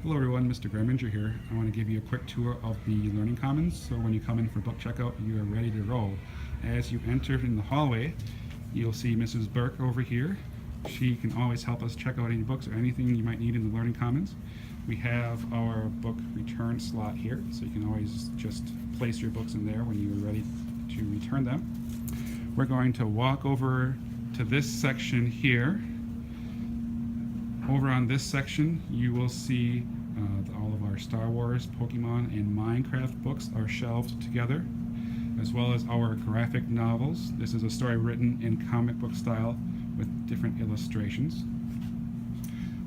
Hello everyone, Mr. Greminger here. I want to give you a quick tour of the Learning Commons, so when you come in for book checkout, you are ready to roll. As you enter in the hallway, you'll see Mrs. Burke over here. She can always help us check out any books or anything you might need in the Learning Commons. We have our book return slot here, so you can always just place your books in there when you're ready to return them. We're going to walk over to this section here. Over on this section, you will see all of our Star Wars, Pokemon, and Minecraft books are shelved together, as well as our graphic novels. This is a story written in comic book style with different illustrations.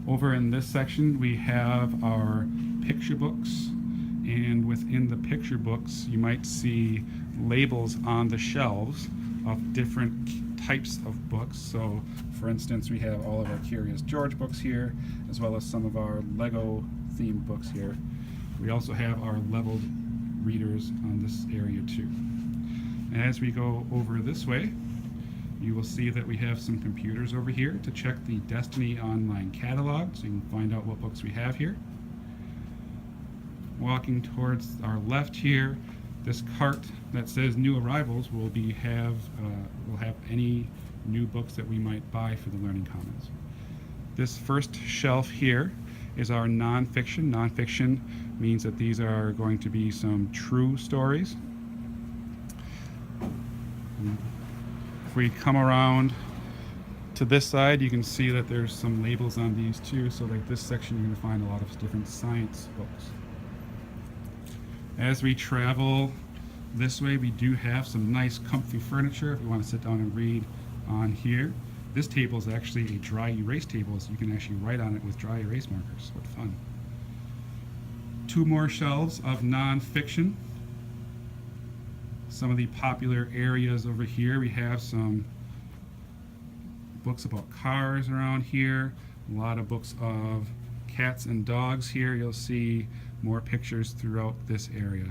Over in this section, we have our picture books, and within the picture books, you might see labels on the shelves of different types of books. So for instance, we have all of our Curious George books here, as well as some of our Lego themed books here. We also have our leveled readers on this area too. As we go over this way, you will see that we have some computers over here to check the Destiny Online catalog, so you can find out what books we have here. Walking towards our left here, this cart that says new arrivals will have any new books that we might buy for the Learning Commons. This first shelf here is our nonfiction. Nonfiction means that these are going to be some true stories. If we come around to this side, you can see that there's some labels on these too. So like this section, you're going to find a lot of different science books. As we travel this way, we do have some nice comfy furniture if you want to sit down and read on here. This table is actually a dry erase table, so you can actually write on it with dry erase markers. What fun. Two more shelves of nonfiction. Some of the popular areas over here, we have some books about cars around here, a lot of books of cats and dogs here. You'll see more pictures throughout this area.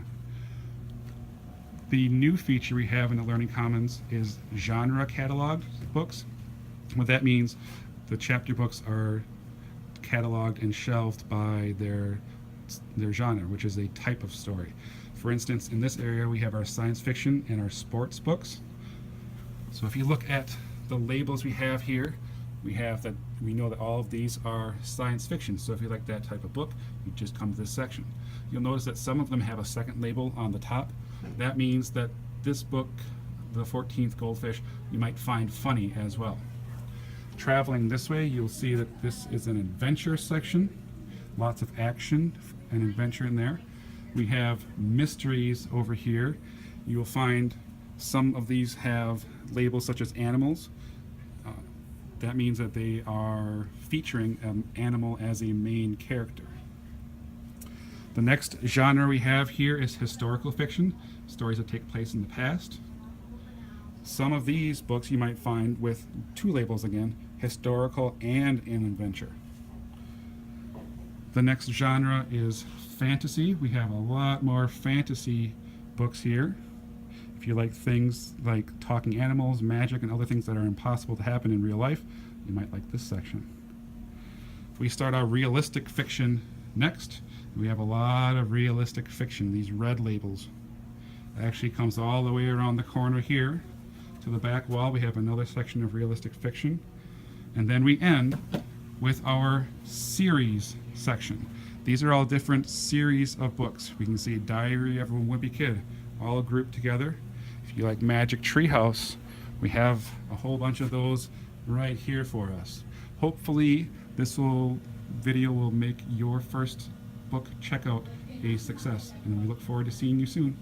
The new feature we have in the Learning Commons is genre cataloged books. What that means, the chapter books are cataloged and shelved by their genre, which is a type of story. For instance, in this area we have our science fiction and our sports books. So if you look at the labels we have here, we know that all of these are science fiction. So if you like that type of book, you just come to this section. You'll notice that some of them have a second label on the top. That means that this book, The 14th Goldfish, you might find funny as well. Traveling this way, you'll see that this is an adventure section. Lots of action and adventure in there. We have mysteries over here. You will find some of these have labels such as animals. That means that they are featuring an animal as a main character. The next genre we have here is historical fiction, stories that take place in the past. Some of these books you might find with two labels again, historical and an adventure. The next genre is fantasy. We have a lot more fantasy books here. If you like things like talking animals, magic, and other things that are impossible to happen in real life, you might like this section. If we start our realistic fiction next, we have a lot of realistic fiction, these red labels. It actually comes all the way around the corner here. To the back wall, we have another section of realistic fiction. And then we end with our series section. These are all different series of books. We can see Diary of a Wimpy Kid, all grouped together. If you like Magic Treehouse, we have a whole bunch of those right here for us. Hopefully, this video will make your first book checkout a success, and we look forward to seeing you soon.